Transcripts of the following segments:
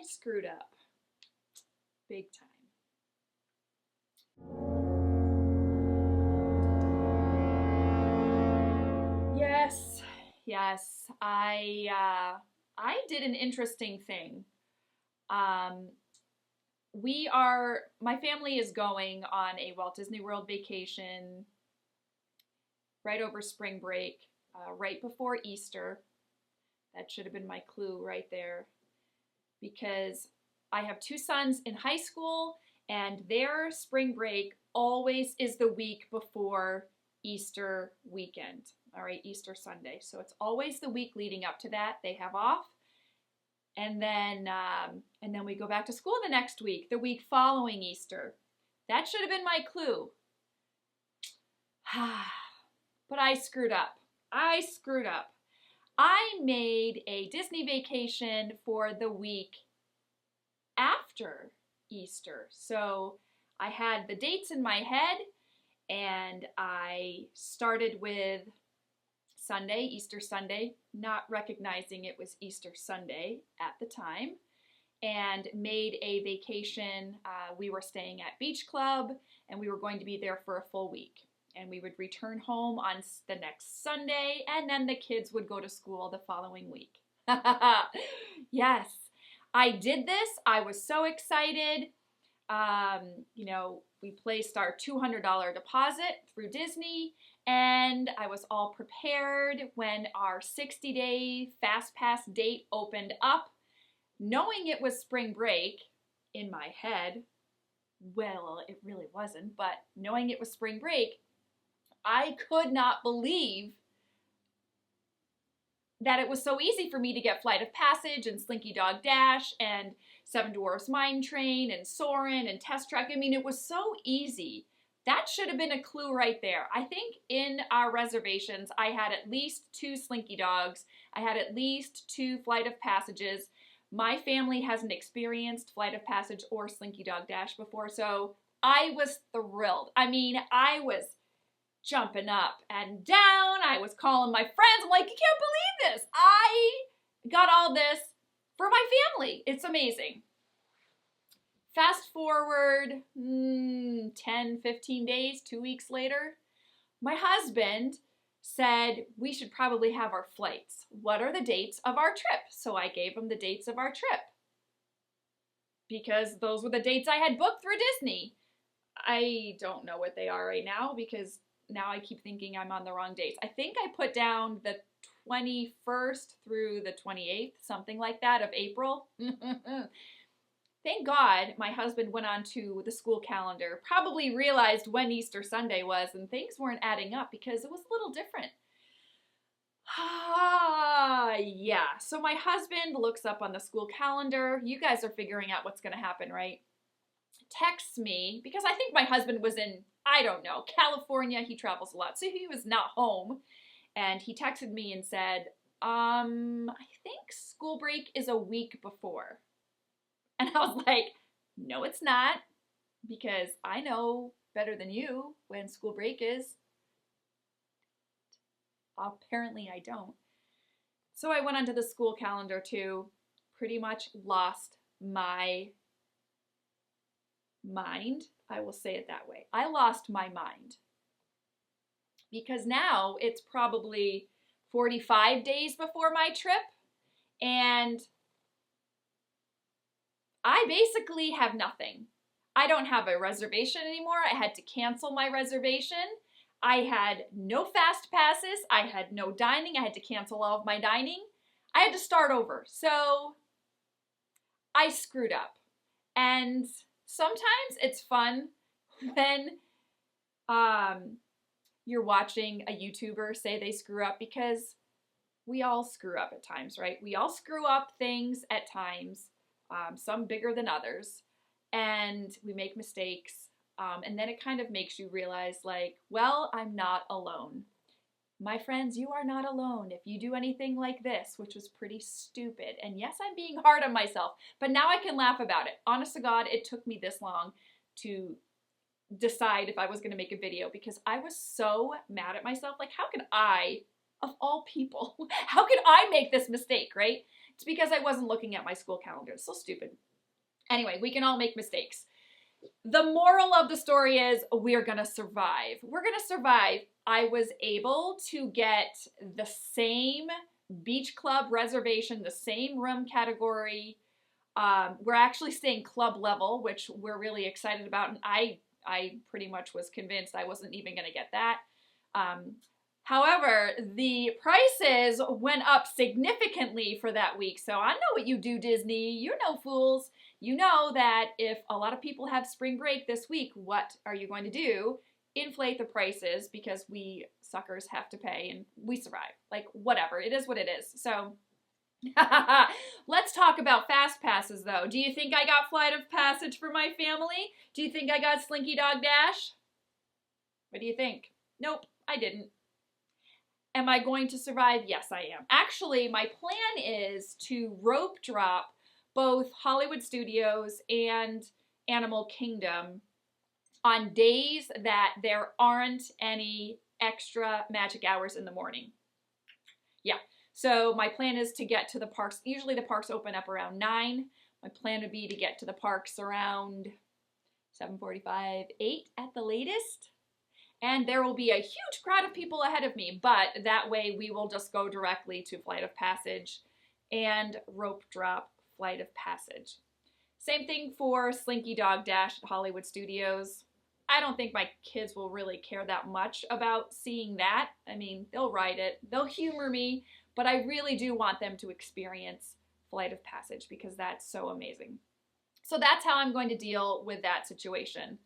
screwed up. Big time. Yes, I did an interesting thing. Um, my family is going on a Walt Disney World vacation right over spring break, right before Easter. That should have been my clue right there, because I have two sons in high school and their spring break always is the week before Easter weekend. All right, Easter Sunday. So it's always the week leading up to that. They have off, and then we go back to school the next week, the week following Easter. That should have been my clue. But I screwed up. I made a Disney vacation for the week after Easter. So I had the dates in my head, and I started with Sunday, Easter Sunday, not recognizing it was Easter Sunday at the time, and made a vacation. We were staying at Beach Club, and we were going to be there for a full week. And we would return home on the next Sunday, and then the kids would go to school the following week. Yes, I did this. I was so excited. We placed our $200 deposit through Disney, and I was all prepared when our 60-day Fast Pass date opened up, knowing it was spring break in my head. Well, it really wasn't, but knowing it was spring break, I could not believe that it was so easy for me to get Flight of Passage and Slinky Dog Dash and Seven Dwarfs Mine Train and Soarin' and Test Track. I mean, it was so easy. That should have been a clue right there. I think in our reservations, I had at least 2 Slinky Dogs. I had at least 2 Flight of Passages. My family hasn't experienced Flight of Passage or Slinky Dog Dash before, so I was thrilled. I mean, I was jumping up and down. I was calling my friends. I'm like, you can't believe this. I got all this for my family. It's amazing. Fast forward 10, 15 days, 2 weeks later, my husband said we should probably have our flights. What are the dates of our trip? So I gave him the dates of our trip, because those were the dates I had booked through Disney. I don't know what they are right now, because now I keep thinking I'm on the wrong dates. I think I put down the 21st through the 28th, something like that, of April. Thank God my husband went on to the school calendar, probably realized when Easter Sunday was, and things weren't adding up because it was a little different. Yeah. So my husband looks up on the school calendar. You guys are figuring out what's going to happen, right? Texts me, because I think my husband was in, I don't know, California. He travels a lot, so he was not home. And he texted me and said, I think school break is a week before. And I was like, no, it's not, because I know better than you when school break is. Apparently I don't. So I went onto the school calendar too, pretty much lost my mind. I will say it that way. I lost my mind, because now it's probably 45 days before my trip, and I basically have nothing. I don't have a reservation anymore. I had to cancel my reservation. I had no fast passes. I had no dining. I had to cancel all of my dining. I had to start over. So I screwed up. And sometimes it's fun when you're watching a YouTuber say they screw up, because we all screw up at times, right? We all screw up things at times. Some bigger than others, and we make mistakes, and then it kind of makes you realize, like, well, I'm not alone. My friends, you are not alone if you do anything like this, which was pretty stupid. And yes, I'm being hard on myself, but now I can laugh about it. Honest to God, it took me this long to decide if I was going to make a video, because I was so mad at myself. Like, how can I, of all people, how could I make this mistake, right? It's because I wasn't looking at my school calendar. It's so stupid. Anyway, we can all make mistakes. The moral of the story is we're going to survive. We're going to survive. I was able to get the same beach club reservation, the same room category. We're actually staying club level, which we're really excited about. And I pretty much was convinced I wasn't even going to get that. However, the prices went up significantly for that week. So I know what you do, Disney. You're no fools. You know that if a lot of people have spring break this week, what are you going to do? Inflate the prices because we suckers have to pay and we survive. Like, whatever. It is what it is. So let's talk about fast passes, though. Do you think I got flight of passage for my family? Do you think I got Slinky Dog Dash? What do you think? Nope, I didn't. Am I going to survive? Yes, I am. Actually, my plan is to rope drop both Hollywood Studios and Animal Kingdom on days that there aren't any extra magic hours in the morning. Yeah, so my plan is to get to the parks. Usually the parks open up around 9. My plan would be to get to the parks around 7:45, 8 at the latest. And there will be a huge crowd of people ahead of me, but that way we will just go directly to Flight of Passage and rope drop Flight of Passage. Same thing for Slinky Dog Dash at Hollywood Studios. I don't think my kids will really care that much about seeing that. I mean, they'll ride it, they'll humor me, but I really do want them to experience Flight of Passage because that's so amazing. So that's how I'm going to deal with that situation.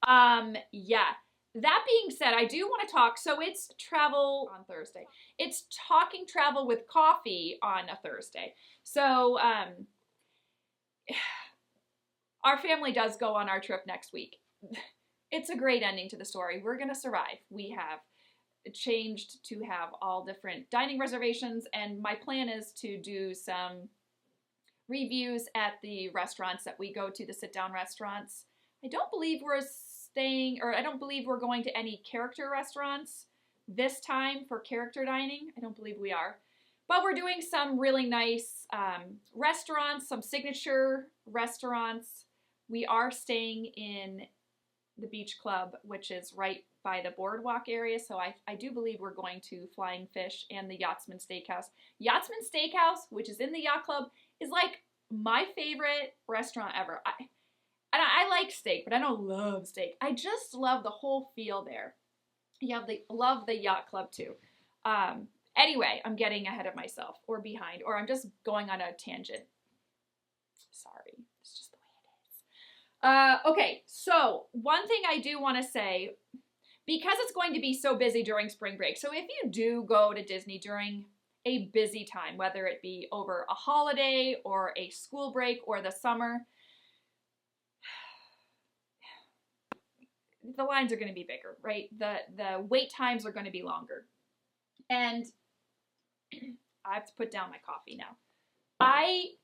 Yeah. That being said, I do want to talk, so it's travel on Thursday. It's talking travel with coffee on a Thursday. So our family does go on our trip next week. It's a great ending to the story. We're going to survive. We have changed to have all different dining reservations, and my plan is to do some reviews at the restaurants that we go to, the sit-down restaurants. I don't believe I don't believe we're going to any character restaurants this time for character dining. I don't believe we are. But we're doing some really nice restaurants, some signature restaurants. We are staying in the beach club, which is right by the boardwalk area. So I do believe we're going to Flying Fish and the Yachtsman Steakhouse. Yachtsman Steakhouse, which is in the yacht club, is like my favorite restaurant ever. I like steak, but I don't love steak. I just love the whole feel there. Love the yacht club too. Anyway, I'm getting ahead of myself or behind, or I'm just going on a tangent. Sorry, it's just the way it is. Okay, so one thing I do want to say, because it's going to be so busy during spring break, so if you do go to Disney during a busy time, whether it be over a holiday or a school break or the summer, the lines are going to be bigger, right? The wait times are going to be longer. And I have to put down my coffee now. I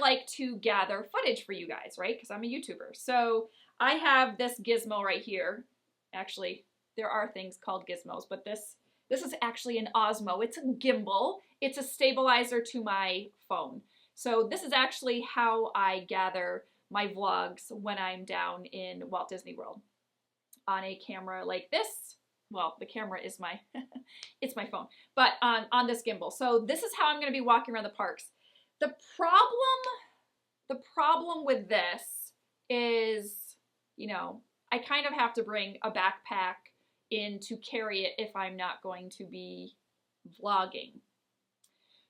like to gather footage for you guys, right? Because I'm a YouTuber. So I have this gizmo right here. Actually, there are things called gizmos, but this is actually an Osmo. It's a gimbal. It's a stabilizer to my phone. So this is actually how I gather my vlogs when I'm down in Walt Disney World. On a camera like this. Well, the camera is my, it's my phone, but on this gimbal. So this is how I'm going to be walking around the parks. The problem with this is, you know, I kind of have to bring a backpack in to carry it if I'm not going to be vlogging.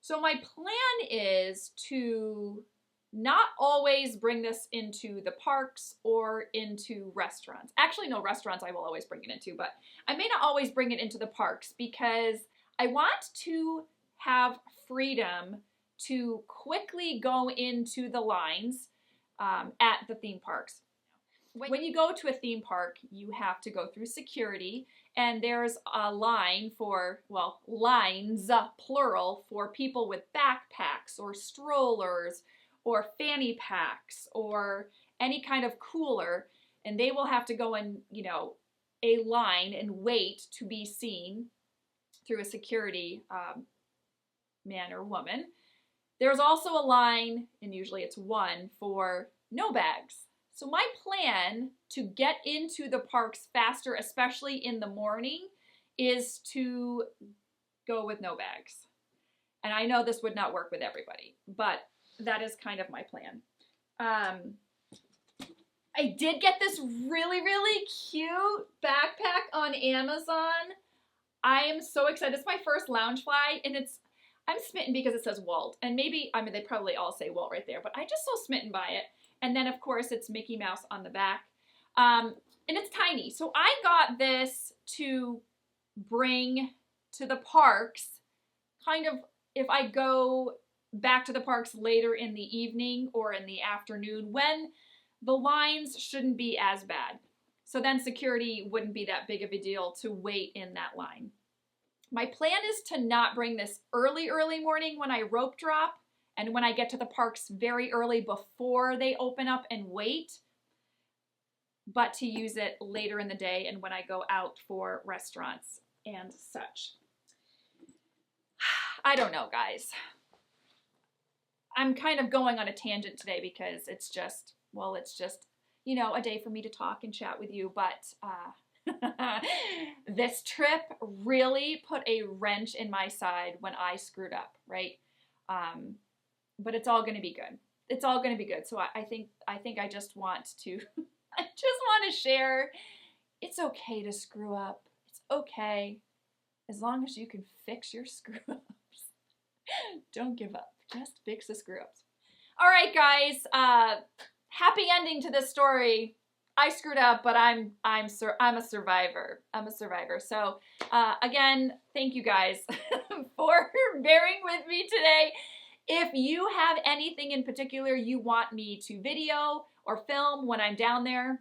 So my plan is to not always bring this into the parks or into restaurants. Actually, no, restaurants I will always bring it into, but I may not always bring it into the parks because I want to have freedom to quickly go into the lines at the theme parks. When you go to a theme park, you have to go through security, and there's a line for, well, lines, plural, for people with backpacks or strollers or fanny packs or any kind of cooler, and they will have to go in, you know, a line and wait to be seen through a security man or woman. There's also a line, and usually it's one, for no bags. So my plan to get into the parks faster, especially in the morning, is to go with no bags. And I know this would not work with everybody, but that is kind of my plan. I did get this really, really cute backpack on Amazon. I am so excited. It's my first Loungefly, and I'm smitten because it says Walt. And maybe, I mean, they probably all say Walt right there, but I'm just so smitten by it. And then, of course, it's Mickey Mouse on the back. And it's tiny. So I got this to bring to the parks, kind of if I go back to the parks later in the evening or in the afternoon when the lines shouldn't be as bad. So then security wouldn't be that big of a deal to wait in that line. My plan is to not bring this early morning when I rope drop and when I get to the parks very early before they open up and wait, but to use it later in the day and when I go out for restaurants and such. I don't know, guys. I'm kind of going on a tangent today because it's just, you know, a day for me to talk and chat with you, but this trip really put a wrench in my side when I screwed up, right? But it's all going to be good. It's all going to be good. So I think I just want to, I just want to share. It's okay to screw up. It's okay. As long as you can fix your screw ups. Don't give up. Just fix the screw ups. All right, guys. Happy ending to this story. I screwed up, but I'm a survivor. I'm a survivor. So again, thank you guys for bearing with me today. If you have anything in particular you want me to video or film when I'm down there,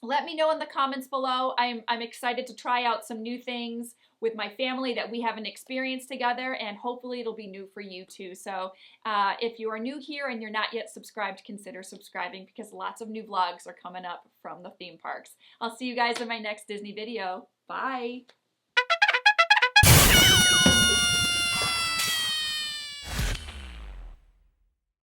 let me know in the comments below. I'm excited to try out some new things with my family that we haven't experienced together, and hopefully it'll be new for you too. So if you are new here and you're not yet subscribed, consider subscribing because lots of new vlogs are coming up from the theme parks. I'll see you guys in my next Disney video. Bye!